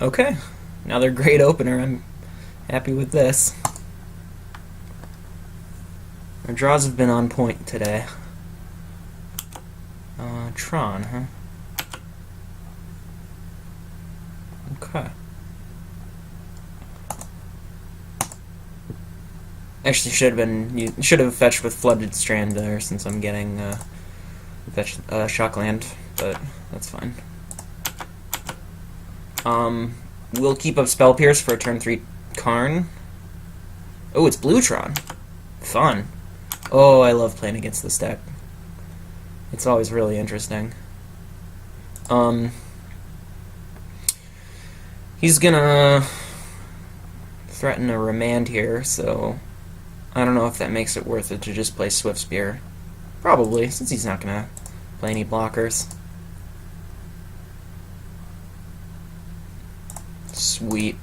Okay, another great opener. I'm happy with this. Our draws have been on point today. Tron, huh? Okay. Actually, you should have fetched with Flooded Strand there, since I'm getting Shockland, but that's fine. We'll keep up Spell Pierce for a turn 3 Karn. Oh, it's Blue Tron. Fun. Oh, I love playing against this deck. It's always really interesting. He's gonna threaten a remand here, so I don't know if that makes it worth it to just play Swift Spear. Probably, since he's not gonna play any blockers. Sweet.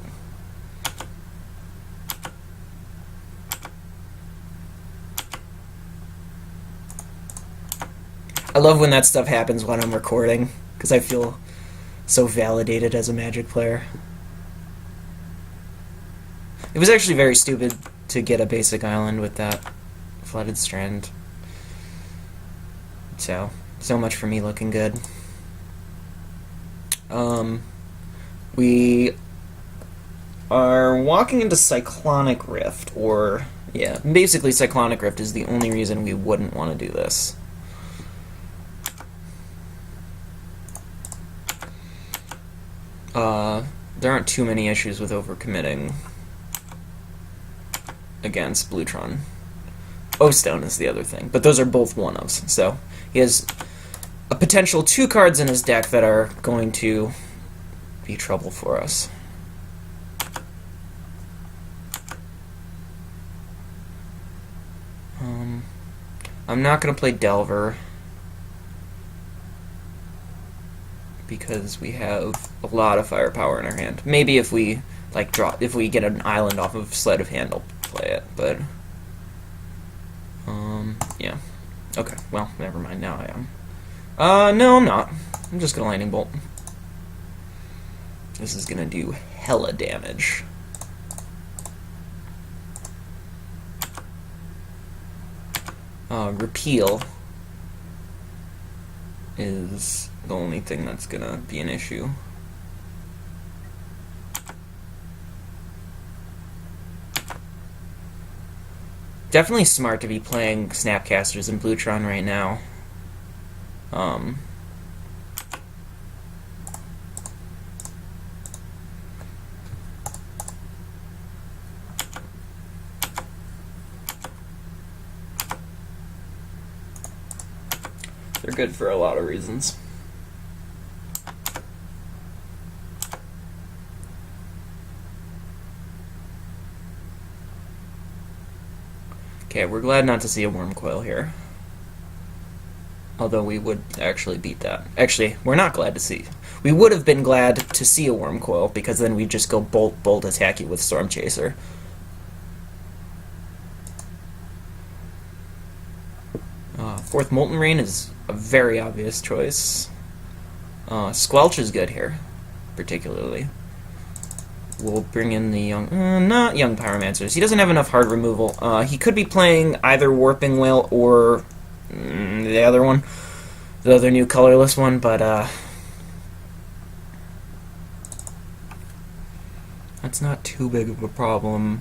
I love when that stuff happens when I'm recording, because I feel so validated as a Magic player. It was actually very stupid to get a basic island with that Flooded Strand. So much for me looking good. We are walking into Cyclonic Rift, or, yeah, basically Cyclonic Rift is the only reason we wouldn't want to do this. There aren't too many issues with overcommitting against Blue Tron. O-Stone is the other thing, but those are both one-ofs, so he has a potential 2 cards in his deck that are going to be trouble for us. I'm not going to play Delver because we have a lot of firepower in our hand. Maybe if we if we get an island off of Sleight of Hand, I'll play it, but yeah. Okay, well, never mind, now I am. No, I'm not. I'm just gonna Lightning Bolt. This is gonna do hella damage. Repeal is the only thing that's gonna be an issue. Definitely smart to be playing Snapcasters in Blue Tron right now. They're good for a lot of reasons. Okay, we're glad not to see a Worm Coil here. Although we would actually beat that. Actually, we're not glad to see. We would have been glad to see a Worm Coil, because then we'd just go bolt attack you with Storm Chaser. Fourth Molten Rain is a very obvious choice. Squelch is good here, particularly. We'll bring in the not Young Pyromancers. He doesn't have enough hard removal. He could be playing either Warping Whale or the other one, the other new colorless one, but that's not too big of a problem.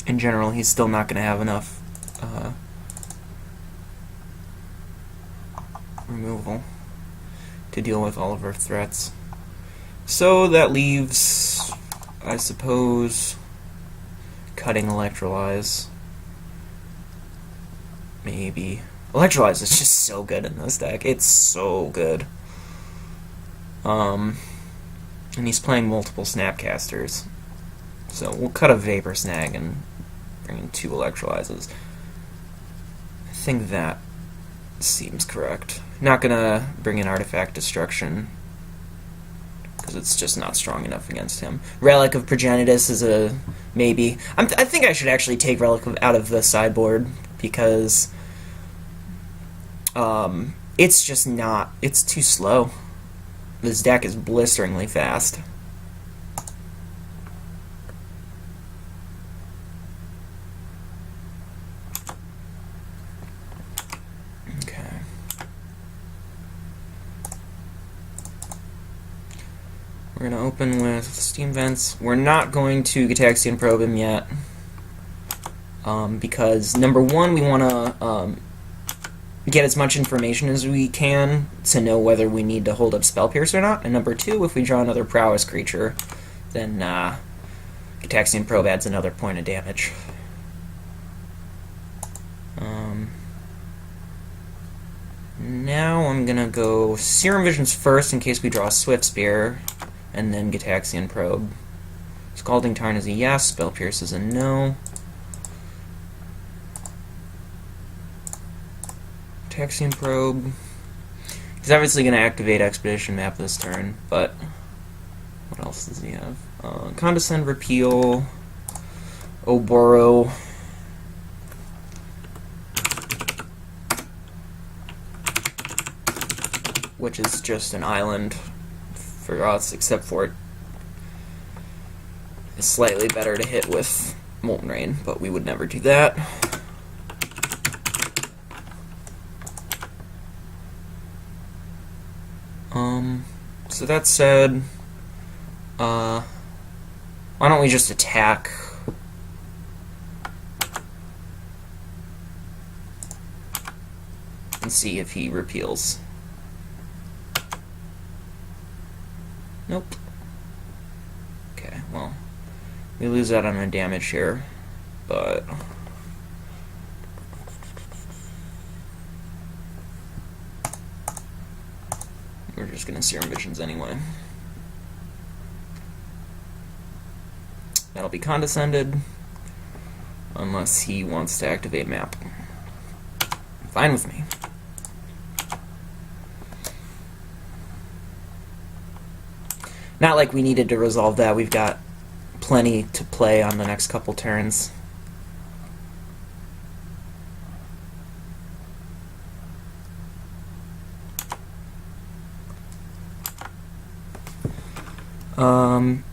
In general, he's still not going to have enough removal to deal with all of our threats. So that leaves, I suppose, cutting Electrolyze. Maybe. Electrolyze is just so good in this deck. It's so good. And he's playing multiple Snapcasters. So we'll cut a Vapor Snag and bring in 2 Electrolyzes. I think that seems correct. Not gonna bring in Artifact Destruction because it's just not strong enough against him. Relic of Progenitus is a maybe. I think I should actually take Relic out of the sideboard because It's just not. It's too slow. This deck is blisteringly fast. Okay. We're going to open with Steam Vents. We're not going to Gataxian Probe him yet. Because, number one, we want to get as much information as we can to know whether we need to hold up Spell Pierce or not. And number two, if we draw another Prowess creature, then Gataxian Probe adds another point of damage. Now I'm going to go Serum Visions first in case we draw a Swift Spear, and then Gataxian Probe. Scalding Tarn is a yes, Spell Pierce is a no. Gataxian Probe. He's obviously going to activate Expedition Map this turn, but what else does he have? Condescend, Repeal, Oboro. Which is just an island for us, except for it is slightly better to hit with Molten Rain, but we would never do that. So that said, why don't we just attack? And see if he repeals. Nope. Okay, well, we lose out on a damage here, but we're just gonna Serum Visions anyway. That'll be Condescended, unless he wants to activate Map. Fine with me. Not like we needed to resolve that. We've got plenty to play on the next couple turns.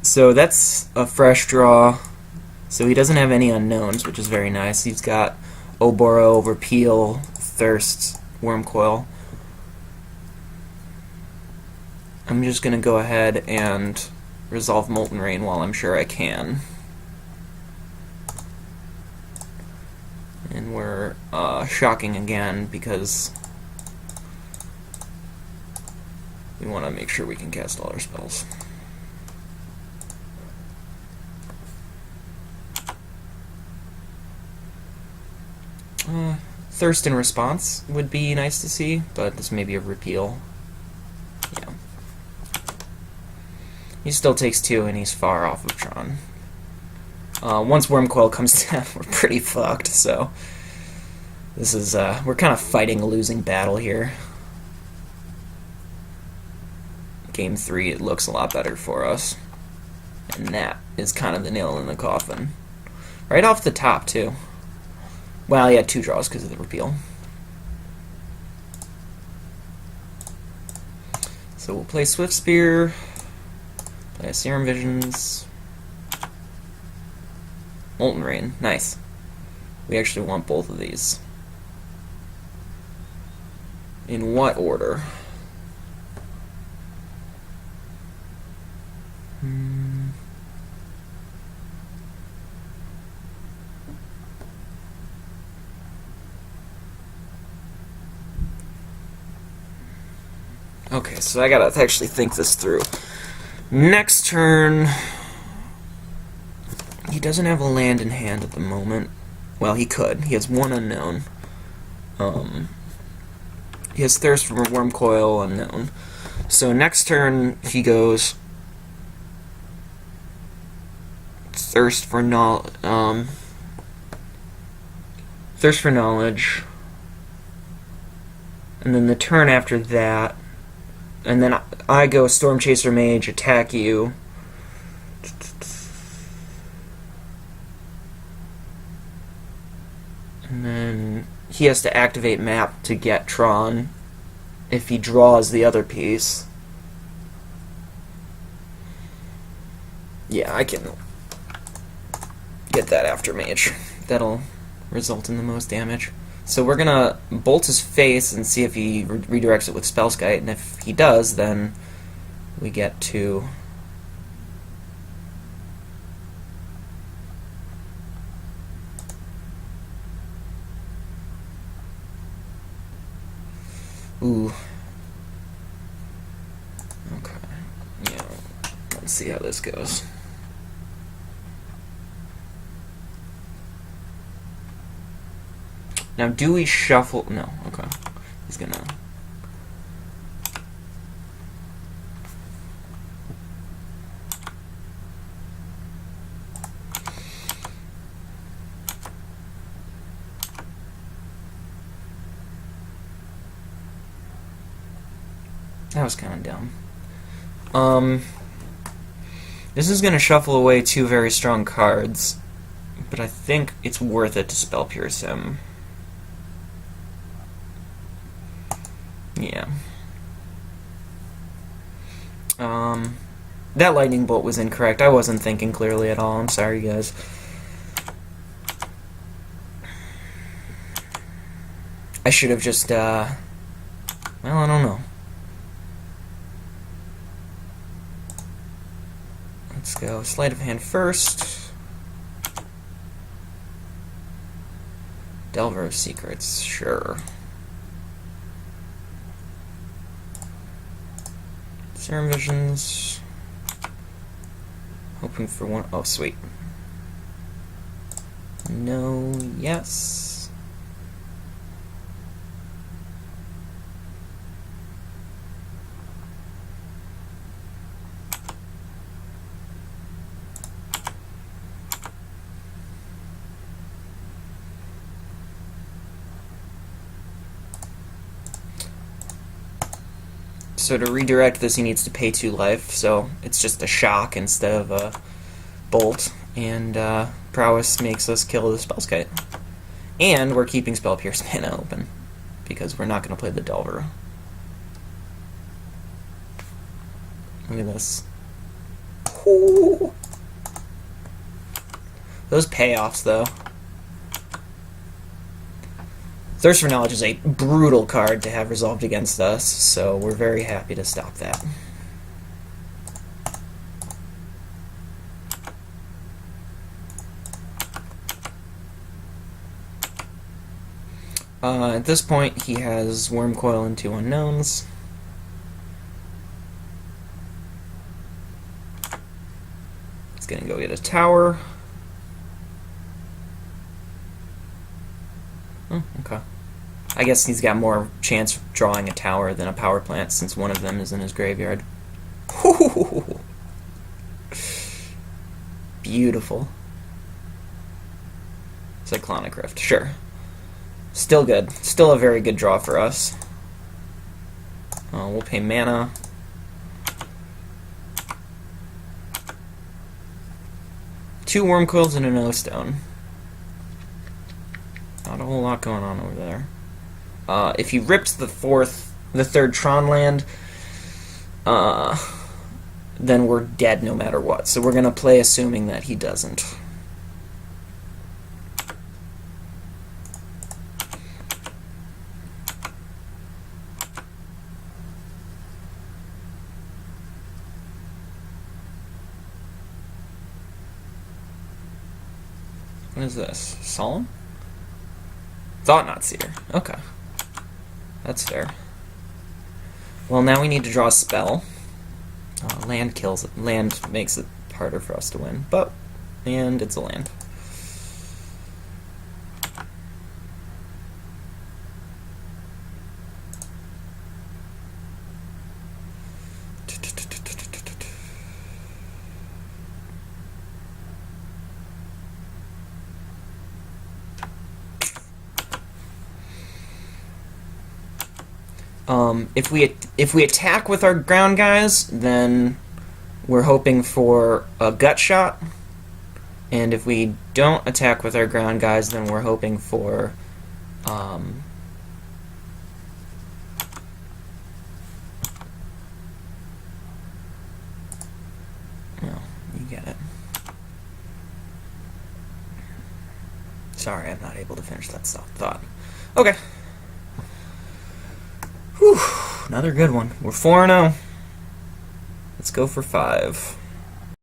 So that's a fresh draw. So he doesn't have any unknowns, which is very nice. He's got Oboro, Repeal, Thirst, Wormcoil. I'm just going to go ahead and resolve Molten Rain while I'm sure I can. And we're shocking again because we want to make sure we can cast all our spells. Thirst in Response would be nice to see, but this may be a Repeal. Yeah. He still takes 2, and he's far off of Tron. Once Wormcoil comes down, we're pretty fucked, so this is, we're kind of fighting a losing battle here. Game 3, it looks a lot better for us. And that is kind of the nail in the coffin. Right off the top, too. Well, he had 2 draws because of the Repeal. So we'll play Swift Spear, play Serum Visions, Molten Rain. Nice. We actually want both of these. In what order? Okay, so I gotta actually think this through. Next turn, he doesn't have a land in hand at the moment. Well, he could. He has 1 unknown. He has Thirst for Wormcoil unknown. So next turn, he goes Thirst for Thirst for Knowledge. And then the turn after that, and then I go Storm Chaser Mage, attack you. And then he has to activate Map to get Tron. if he draws the other piece. Yeah, I can get that after mage. That'll result in the most damage. So we're gonna bolt his face and see if he redirects it with Spellskite, and if he does, then we get to ooh. Okay. Yeah. Let's see how this goes. Now, do we shuffle? No. Okay. He's gonna. That was kind of dumb. This is gonna shuffle away two very strong cards, but I think it's worth it to Spell Pierce him. Yeah. That lightning bolt was incorrect. I wasn't thinking clearly at all. I'm sorry, guys. I should have just, well, I don't know. Let's go sleight of hand first. Delver of Secrets, sure. Serum Visions. Hoping for one. Oh, sweet. No, yes. So to redirect this, he needs to pay 2 life, so it's just a shock instead of a bolt, and Prowess makes us kill the Spellskite. And we're keeping Spell Pierce mana open, because we're not going to play the Delver. Look at this. Ooh. Those payoffs, though. Thirst for Knowledge is a brutal card to have resolved against us, so we're very happy to stop that. At this point, he has Worm Coil and 2 unknowns. He's gonna go get a tower. Oh, okay. I guess he's got more chance of drawing a tower than a power plant, since one of them is in his graveyard. Beautiful. Cyclonic Rift, sure. Still good. Still a very good draw for us. We'll pay mana. Two Worm Coils and a No Stone. Not a whole lot going on over there. If he rips the third Tron land, then we're dead no matter what. So we're gonna play assuming that he doesn't. What is this? Solemn? Thought Not Seer. Okay. That's fair. Well, now we need to draw a spell. Land kills it. Land makes it harder for us to win, and it's a land. If we attack with our ground guys, then we're hoping for a gut shot, and if we don't attack with our ground guys, then we're hoping for get it. Sorry, I'm not able to finish that thought. Okay. Whew, another good one. We're 4-0. Let's go for 5.